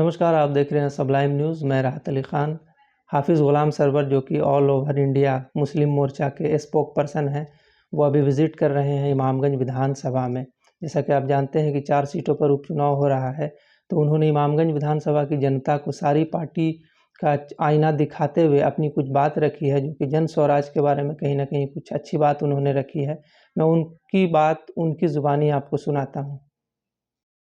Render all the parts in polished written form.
नमस्कार, आप देख रहे हैं सबलाइम न्यूज़। मैं राहत अली ख़ान। हाफ़िज़ ग़ुलाम सरवर जो कि ऑल ओवर इंडिया मुस्लिम मोर्चा के स्पोक पर्सन हैं, वो अभी विज़िट कर रहे हैं इमामगंज विधानसभा में। जैसा कि आप जानते हैं कि 4 सीटों पर उपचुनाव हो रहा है, तो उन्होंने इमामगंज विधानसभा की जनता को सारी पार्टी का आईना दिखाते हुए अपनी कुछ बात रखी है, जो कि जन स्वराज के बारे में कहीं न कहीं कुछ अच्छी बात उन्होंने रखी है। मैं उनकी बात उनकी ज़ुबानी आपको सुनाता हूँ।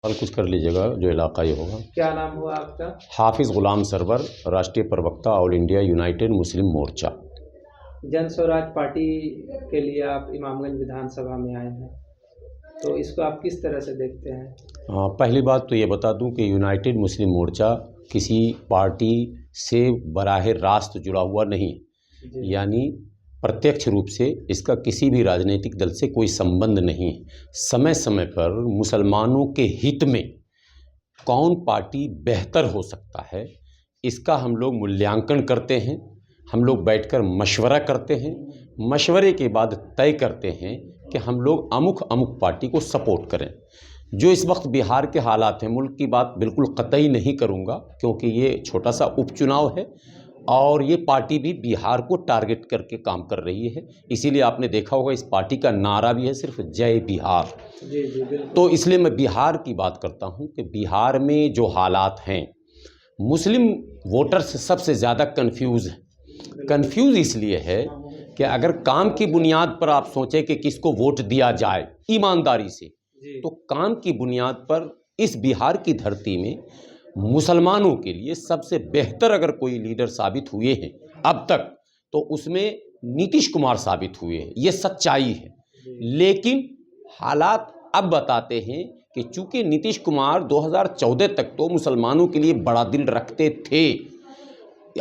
सवाल कुछ कर लीजिएगा, जो इलाका ये होगा। क्या नाम हुआ आपका? हाफिज़ ग़ुलाम सरवर, राष्ट्रीय प्रवक्ता, ऑल इंडिया यूनाइटेड मुस्लिम मोर्चा। जन स्वराज पार्टी के लिए आप इमामगंज विधानसभा में आए हैं, तो इसको आप किस तरह से देखते हैं? पहली बात तो ये बता दूं कि यूनाइटेड मुस्लिम मोर्चा किसी पार्टी से बराह रास्त जुड़ा हुआ नहीं, यानी प्रत्यक्ष रूप से इसका किसी भी राजनीतिक दल से कोई संबंध नहीं। समय समय पर मुसलमानों के हित में कौन पार्टी बेहतर हो सकता है, इसका हम लोग मूल्यांकन करते हैं। हम लोग बैठकर मशवरा करते हैं, मशवरे के बाद तय करते हैं कि हम लोग अमुक पार्टी को सपोर्ट करें। जो इस वक्त बिहार के हालात हैं, मुल्क की बात बिल्कुल कतई नहीं करूंगा, क्योंकि ये छोटा सा उपचुनाव है और ये पार्टी भी बिहार को टारगेट करके काम कर रही है। इसीलिए आपने देखा होगा इस पार्टी का नारा भी है सिर्फ जय बिहार। जी, तो इसलिए मैं बिहार की बात करता हूं कि बिहार में जो हालात हैं, मुस्लिम वोटर्स सबसे ज़्यादा कंफ्यूज हैं। कंफ्यूज इसलिए है कि अगर काम की बुनियाद पर आप सोचें कि किसको वोट दिया जाए ईमानदारी से, तो काम की बुनियाद पर इस बिहार की धरती में मुसलमानों के लिए सबसे बेहतर अगर कोई लीडर साबित हुए हैं अब तक, तो उसमें नीतीश कुमार साबित हुए हैं। ये सच्चाई है। लेकिन हालात अब बताते हैं कि चूंकि नीतीश कुमार 2014 तक तो मुसलमानों के लिए बड़ा दिल रखते थे।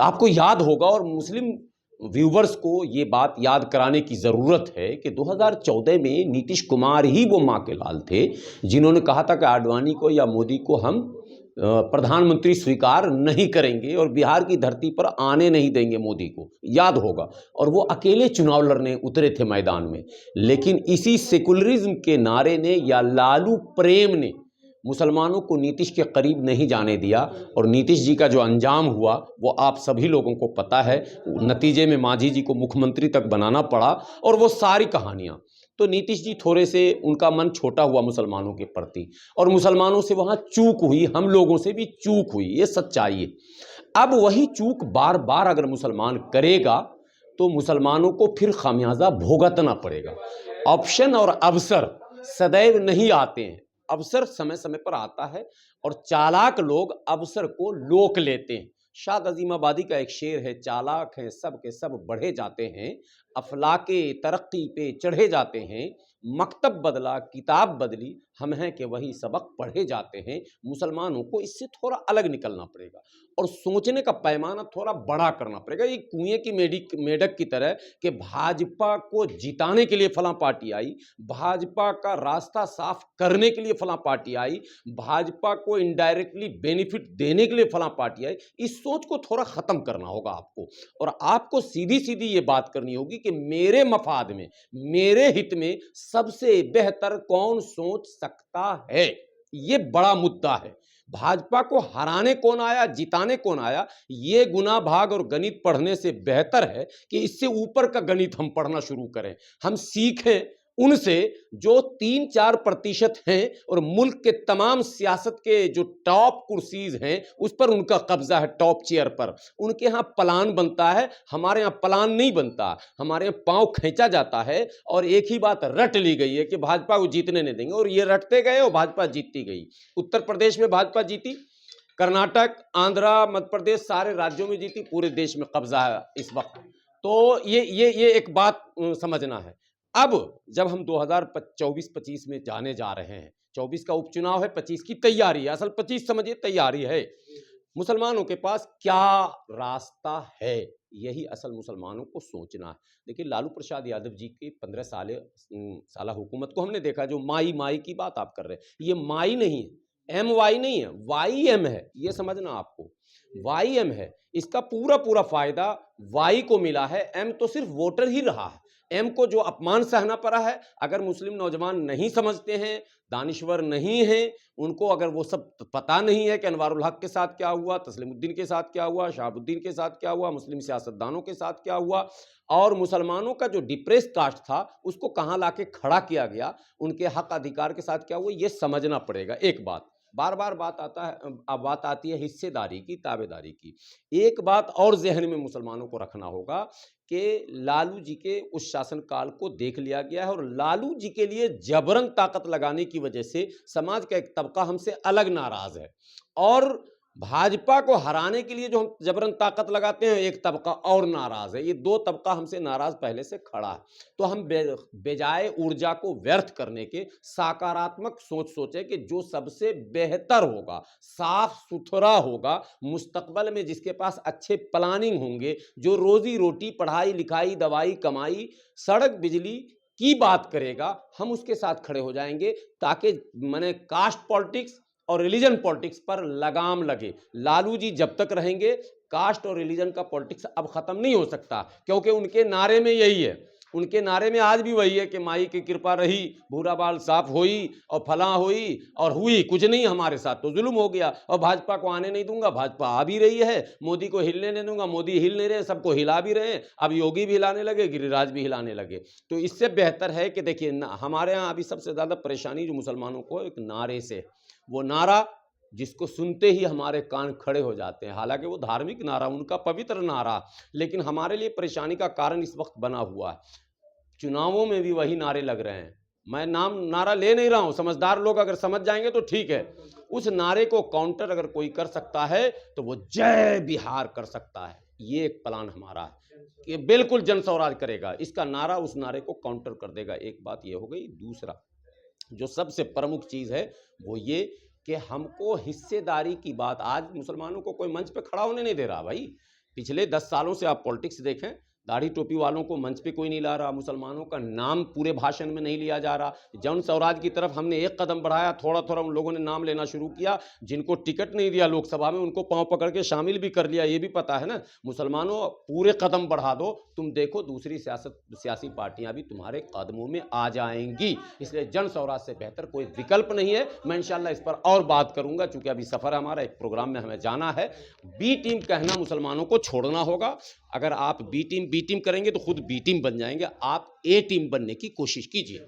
आपको याद होगा और मुस्लिम व्यूवर्स को ये बात याद कराने की ज़रूरत है कि 2014 में नीतीश कुमार ही वो माँ के लाल थे जिन्होंने कहा था कि आडवाणी को या मोदी को हम प्रधानमंत्री स्वीकार नहीं करेंगे और बिहार की धरती पर आने नहीं देंगे मोदी को, याद होगा। और वो अकेले चुनाव लड़ने उतरे थे मैदान में। लेकिन इसी सेकुलरिज्म के नारे ने या लालू प्रेम ने मुसलमानों को नीतीश के करीब नहीं जाने दिया और नीतीश जी का जो अंजाम हुआ वो आप सभी लोगों को पता है। नतीजे में मांझी जी को मुख्यमंत्री तक बनाना पड़ा और वो सारी कहानियां। तो नीतीश जी थोड़े से उनका मन छोटा हुआ मुसलमानों के प्रति और मुसलमानों से वहां चूक हुई, हम लोगों से भी चूक हुई, ये सच्चाई है। अब वही चूक बार बार अगर मुसलमान करेगा तो मुसलमानों को फिर खामियाजा भुगतना पड़ेगा। ऑप्शन और अवसर सदैव नहीं आते हैं, अवसर समय समय पर आता है और चालाक लोग अवसर को लोक लेते हैं। शाद अजीमाबादी का एक शेर है, चालाक हैं सब के सब बढ़े जाते हैं, अफलाके तरक्की पे चढ़े जाते हैं, मकतब बदला किताब बदली, हम हैं कि वही सबक पढ़े जाते हैं। मुसलमानों को इससे थोड़ा अलग निकलना पड़ेगा और सोचने का पैमाना थोड़ा बड़ा करना पड़ेगा। ये कुएं की मेढक की तरह कि भाजपा को जिताने के लिए फलां पार्टी आई, भाजपा का रास्ता साफ करने के लिए फलां पार्टी आई, भाजपा को इनडायरेक्टली बेनिफिट देने के लिए फलां पार्टी आई। इस सोच को थोड़ा खत्म करना होगा आपको और आपको सीधी सीधी ये बात करनी होगी कि मेरे मफाद में, मेरे हित में सबसे बेहतर कौन सोच सकता है। ये बड़ा मुद्दा है। भाजपा को हराने कौन आया, जिताने कौन आया, ये गुना भाग और गणित पढ़ने से बेहतर है कि इससे ऊपर का गणित हम पढ़ना शुरू करें। हम सीखें उनसे जो 3-4% हैं और मुल्क के तमाम सियासत के जो टॉप कुर्सीज हैं उस पर उनका कब्जा है, टॉप चेयर पर। उनके यहाँ प्लान बनता है, हमारे यहाँ प्लान नहीं बनता। हमारे यहाँ पांव खींचा जाता है और एक ही बात रट ली गई है कि भाजपा को जीतने नहीं देंगे, और ये रटते गए और भाजपा जीतती गई। उत्तर प्रदेश में भाजपा जीती, कर्नाटक, आंध्रा, मध्य प्रदेश, सारे राज्यों में जीती, पूरे देश में कब्जा है इस वक्त। तो ये एक बात समझना है। अब जब हम 2024-25 में जाने जा रहे हैं, 24 का उपचुनाव है, 25 की तैयारी है, असल 25 समझिए तैयारी है। मुसलमानों के पास क्या रास्ता है, यही असल मुसलमानों को सोचना है। देखिए लालू प्रसाद यादव जी की 15 साल हुकूमत को हमने देखा, जो माई की बात आप कर रहे हैं, ये माई नहीं है, MY नहीं है, YM है, ये समझना आपको। YM है, इसका पूरा फायदा Y को मिला है, M तो सिर्फ वोटर ही रहा है। एम को जो अपमान सहना पड़ा है, अगर मुस्लिम नौजवान नहीं समझते हैं, दानिश्वर नहीं हैं, उनको अगर वो सब पता नहीं है कि अनवारुल हक के साथ क्या हुआ, तस्लीमुद्दीन के साथ क्या हुआ, शहाबुद्दीन के साथ क्या हुआ, मुस्लिम सियासतदानों के साथ क्या हुआ, और मुसलमानों का जो डिप्रेस कास्ट था उसको कहाँ लाके खड़ा किया गया, उनके हक अधिकार के साथ क्या हुआ, ये समझना पड़ेगा। एक बात, बार बार बात आता है, अब बात आती है हिस्सेदारी की, ताबेदारी की। एक बात और जहन में मुसलमानों को रखना होगा कि लालू जी के उस शासनकाल को देख लिया गया है और लालू जी के लिए जबरन ताकत लगाने की वजह से समाज का एक तबका हमसे अलग नाराज है, और भाजपा को हराने के लिए जो हम जबरन ताकत लगाते हैं एक तबका और नाराज है। ये दो तबका हमसे नाराज पहले से खड़ा है। तो हम बेजाय ऊर्जा को व्यर्थ करने के सकारात्मक सोच सोचे कि जो सबसे बेहतर होगा, साफ सुथरा होगा, मुस्तकबल में जिसके पास अच्छे प्लानिंग होंगे, जो रोजी रोटी, पढ़ाई लिखाई, दवाई कमाई, सड़क बिजली की बात करेगा, हम उसके साथ खड़े हो जाएंगे, ताकि मैंने कास्ट पॉलिटिक्स और रिलीजन पॉलिटिक्स पर लगाम लगे। लालू जी जब तक रहेंगे, कास्ट और रिलीजन का पॉलिटिक्स अब खत्म नहीं हो सकता, क्योंकि उनके नारे में यही है, उनके नारे में आज भी वही है कि माई की कृपा रही, भूरा बाल साफ हुई और फला हुई, और हुई कुछ नहीं, हमारे साथ तो जुल्म हो गया, और भाजपा को आने नहीं दूंगा, भाजपा आ भी रही है, मोदी को हिलने नहीं दूंगा, मोदी हिल नहीं रहे, सबको हिला भी रहे हैं, अब योगी भी हिलाने लगे, गिरिराज भी हिलाने लगे। तो इससे बेहतर है कि देखिए, हमारे यहाँ अभी सबसे ज़्यादा परेशानी जो मुसलमानों को एक नारे से, वो नारा जिसको सुनते ही हमारे कान खड़े हो जाते हैं, हालांकि वो धार्मिक नारा, उनका पवित्र नारा, लेकिन हमारे लिए परेशानी का कारण इस वक्त बना हुआ है। चुनावों में भी वही नारे लग रहे हैं, मैं नारा ले नहीं रहा हूं, समझदार लोग अगर समझ जाएंगे तो ठीक है। उस नारे को काउंटर अगर कोई कर सकता है तो वो जय बिहार कर सकता है। ये एक प्लान हमारा है कि बिल्कुल जन स्वराज करेगा, इसका नारा उस नारे को काउंटर कर देगा। एक बात ये हो गई। दूसरा जो सबसे प्रमुख चीज है वो ये कि हमको हिस्सेदारी की बात, आज मुसलमानों को कोई मंच पे खड़ा होने नहीं दे रहा भाई। पिछले 10 सालों से आप पॉलिटिक्स देखें, दाढ़ी टोपी वालों को मंच पे कोई नहीं ला रहा, मुसलमानों का नाम पूरे भाषण में नहीं लिया जा रहा। जन स्वराज की तरफ हमने एक कदम बढ़ाया, थोड़ा थोड़ा उन लोगों ने नाम लेना शुरू किया। जिनको टिकट नहीं दिया लोकसभा में, उनको पांव पकड़ के शामिल भी कर लिया। ये भी पता है ना, मुसलमानों पूरे कदम बढ़ा दो, तुम देखो दूसरी सियासी पार्टियां भी तुम्हारे कदमों में आ जाएंगी। इसलिए जन स्वराज से बेहतर कोई विकल्प नहीं है। मैं इंशाल्लाह इस पर और बात करूंगा, चूंकि अभी सफर हमारा, एक प्रोग्राम में हमें जाना है। बी टीम कहना मुसलमानों को छोड़ना होगा। अगर आप बी टीम करेंगे तो खुद बी टीम बन जाएंगे। आप ए टीम बनने की कोशिश कीजिए।